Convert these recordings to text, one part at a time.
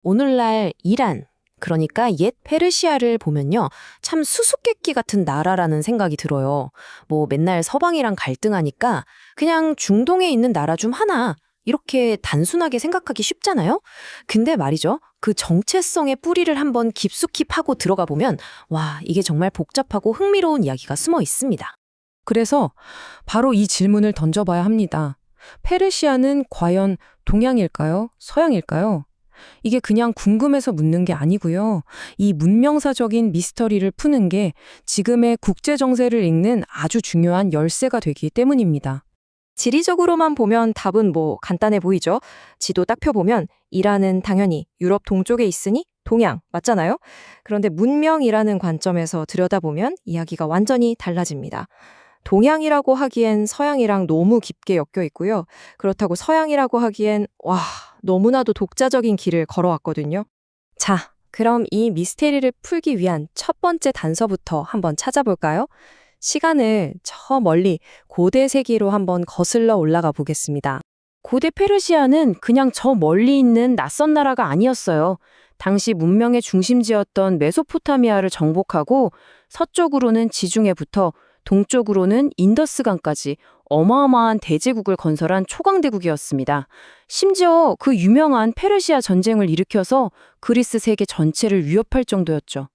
오늘날 이란, 그러니까 옛 페르시아를 보면요. 참 수수께끼 같은 나라라는 생각이 들어요. 뭐 맨날 서방이랑 갈등하니까 그냥 중동에 있는 나라 중 하나, 이렇게 단순하게 생각하기 쉽잖아요? 근데 말이죠. 그 정체성의 뿌리를 한번 깊숙이 파고 들어가 보면, 와, 이게 정말 복잡하고 흥미로운 이야기가 숨어 있습니다. 그래서 바로 이 질문을 던져봐야 합니다. 페르시아는 과연 동양일까요? 서양일까요? 이게 그냥 궁금해서 묻는 게 아니고요. 이 문명사적인 미스터리를 푸는 게 지금의 국제 정세를 읽는 아주 중요한 열쇠가 되기 때문입니다. 지리적으로만 보면 답은 뭐 간단해 보이죠? 지도 딱 펴보면 이란은 당연히 유럽 동쪽에 있으니 동양 맞잖아요? 그런데 문명이라는 관점에서 들여다보면 이야기가 완전히 달라집니다. 동양이라고 하기엔 서양이랑 너무 깊게 엮여 있고요. 그렇다고 서양이라고 하기엔 너무나도 독자적인 길을 걸어왔거든요. 자, 그럼 이 미스테리를 풀기 위한 첫 번째 단서부터 한번 찾아볼까요? 시간을 저 멀리 고대 세기로 한번 거슬러 올라가 보겠습니다. 고대 페르시아는 그냥 저 멀리 있는 낯선 나라가 아니었어요. 당시 문명의 중심지였던 메소포타미아를 정복하고 서쪽으로는 지중해부터 동쪽으로는 인더스강까지 어마어마한 대제국을 건설한 초강대국이었습니다. 심지어 그 유명한 페르시아 전쟁을 일으켜서 그리스 세계 전체를 위협할 정도였죠.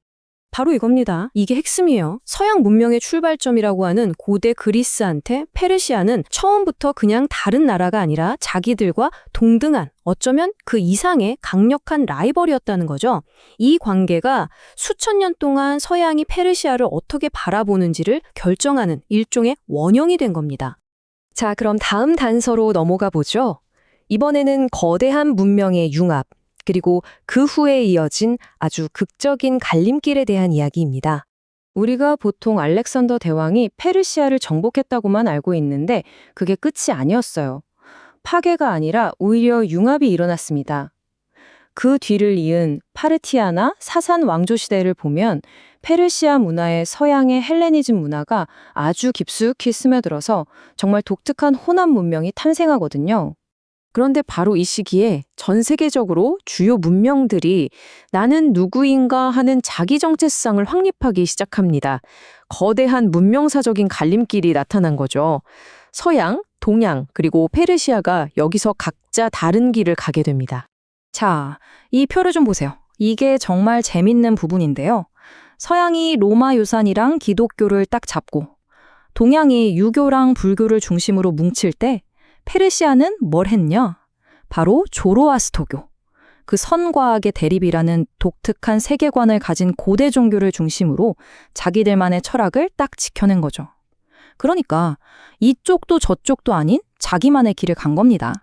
바로 이겁니다. 이게 핵심이에요. 서양 문명의 출발점이라고 하는 고대 그리스한테 페르시아는 처음부터 그냥 다른 나라가 아니라 자기들과 동등한, 어쩌면 그 이상의 강력한 라이벌이었다는 거죠. 이 관계가 수천 년 동안 서양이 페르시아를 어떻게 바라보는지를 결정하는 일종의 원형이 된 겁니다. 자, 그럼 다음 단서로 넘어가 보죠. 이번에는 거대한 문명의 융합, 그리고 그 후에 이어진 아주 극적인 갈림길에 대한 이야기입니다. 우리가 보통 알렉산더 대왕이 페르시아를 정복했다고만 알고 있는데 그게 끝이 아니었어요. 파괴가 아니라 오히려 융합이 일어났습니다. 그 뒤를 이은 파르티아나 사산 왕조 시대를 보면 페르시아 문화에 서양의 헬레니즘 문화가 아주 깊숙이 스며들어서 정말 독특한 혼합 문명이 탄생하거든요. 그런데 바로 이 시기에 전 세계적으로 주요 문명들이 나는 누구인가 하는 자기 정체성을 확립하기 시작합니다. 거대한 문명사적인 갈림길이 나타난 거죠. 서양, 동양, 그리고 페르시아가 여기서 각자 다른 길을 가게 됩니다. 자, 이 표를 좀 보세요. 이게 정말 재밌는 부분인데요. 서양이 로마 유산이랑 기독교를 딱 잡고 동양이 유교랑 불교를 중심으로 뭉칠 때 페르시아는 뭘 했냐? 바로 조로아스터교. 그 선과악의 대립이라는 독특한 세계관을 가진 고대 종교를 중심으로 자기들만의 철학을 딱 지켜낸 거죠. 그러니까 이쪽도 저쪽도 아닌 자기만의 길을 간 겁니다.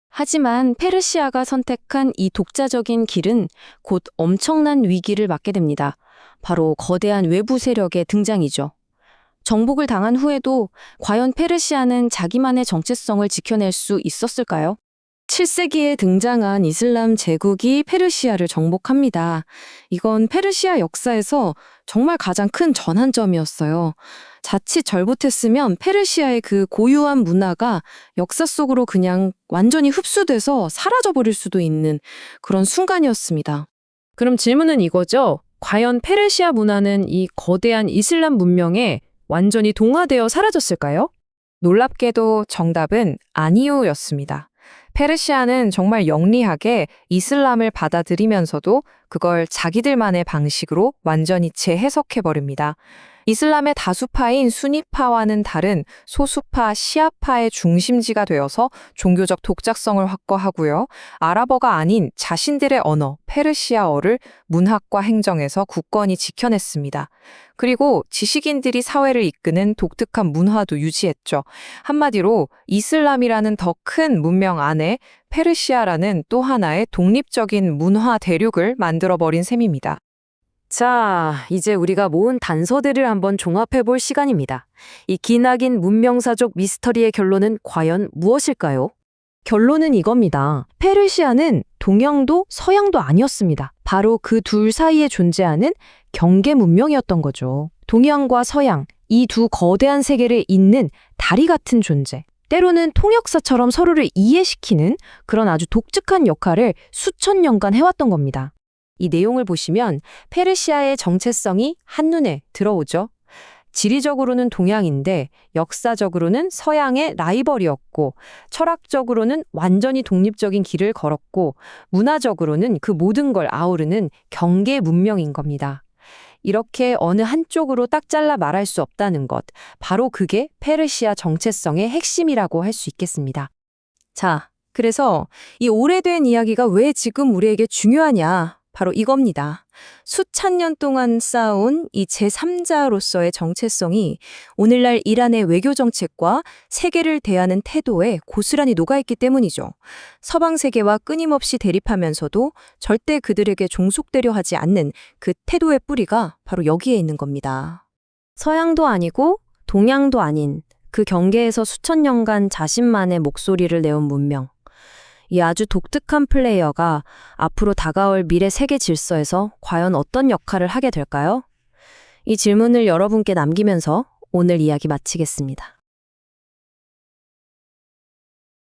하지만 페르시아가 선택한 이 독자적인 길은 곧 엄청난 위기를 맞게 됩니다. 바로 거대한 외부 세력의 등장이죠. 정복을 당한 후에도 과연 페르시아는 자기만의 정체성을 지켜낼 수 있었을까요? 7세기에 등장한 이슬람 제국이 페르시아를 정복합니다. 이건 페르시아 역사에서 정말 가장 큰 전환점이었어요. 자칫 잘못했으면 페르시아의 그 고유한 문화가 역사 속으로 그냥 완전히 흡수돼서 사라져버릴 수도 있는 그런 순간이었습니다. 그럼 질문은 이거죠. 과연 페르시아 문화는 이 거대한 이슬람 문명에 완전히 동화되어 사라졌을까요? 놀랍게도 정답은 아니오였습니다. 페르시아는 정말 영리하게 이슬람을 받아들이면서도 그걸 자기들만의 방식으로 완전히 재해석해버립니다. 이슬람의 다수파인 수니파와는 다른 소수파 시아파의 중심지가 되어서 종교적 독자성을 확보하고요. 아랍어가 아닌 자신들의 언어, 페르시아어를 문학과 행정에서 굳건히 지켜냈습니다. 그리고 지식인들이 사회를 이끄는 독특한 문화도 유지했죠. 한마디로 이슬람이라는 더 큰 문명 안에 페르시아라는 또 하나의 독립적인 문화 대륙을 만들어버린 셈입니다. 자, 이제 우리가 모은 단서들을 한번 종합해볼 시간입니다. 이 기나긴 문명사적 미스터리의 결론은 과연 무엇일까요? 결론은 이겁니다. 페르시아는 동양도 서양도 아니었습니다. 바로 그 둘 사이에 존재하는 경계 문명이었던 거죠. 동양과 서양, 이 두 거대한 세계를 잇는 다리 같은 존재. 때로는 통역사처럼 서로를 이해시키는 그런 아주 독특한 역할을 수천 년간 해왔던 겁니다. 이 내용을 보시면 페르시아의 정체성이 한눈에 들어오죠. 지리적으로는 동양인데 역사적으로는 서양의 라이벌이었고 철학적으로는 완전히 독립적인 길을 걸었고 문화적으로는 그 모든 걸 아우르는 경계 문명인 겁니다. 이렇게 어느 한쪽으로 딱 잘라 말할 수 없다는 것, 바로 그게 페르시아 정체성의 핵심이라고 할 수 있겠습니다. 자, 그래서 이 오래된 이야기가 왜 지금 우리에게 중요하냐? 바로 이겁니다. 수천 년 동안 쌓아온 이 제3자로서의 정체성이 오늘날 이란의 외교 정책과 세계를 대하는 태도에 고스란히 녹아있기 때문이죠. 서방 세계와 끊임없이 대립하면서도 절대 그들에게 종속되려 하지 않는 그 태도의 뿌리가 바로 여기에 있는 겁니다. 서양도 아니고 동양도 아닌 그 경계에서 수천 년간 자신만의 목소리를 내온 문명. 이 아주 독특한 플레이어가 앞으로 다가올 미래 세계 질서에서 과연 어떤 역할을 하게 될까요? 이 질문을 여러분께 남기면서 오늘 이야기 마치겠습니다.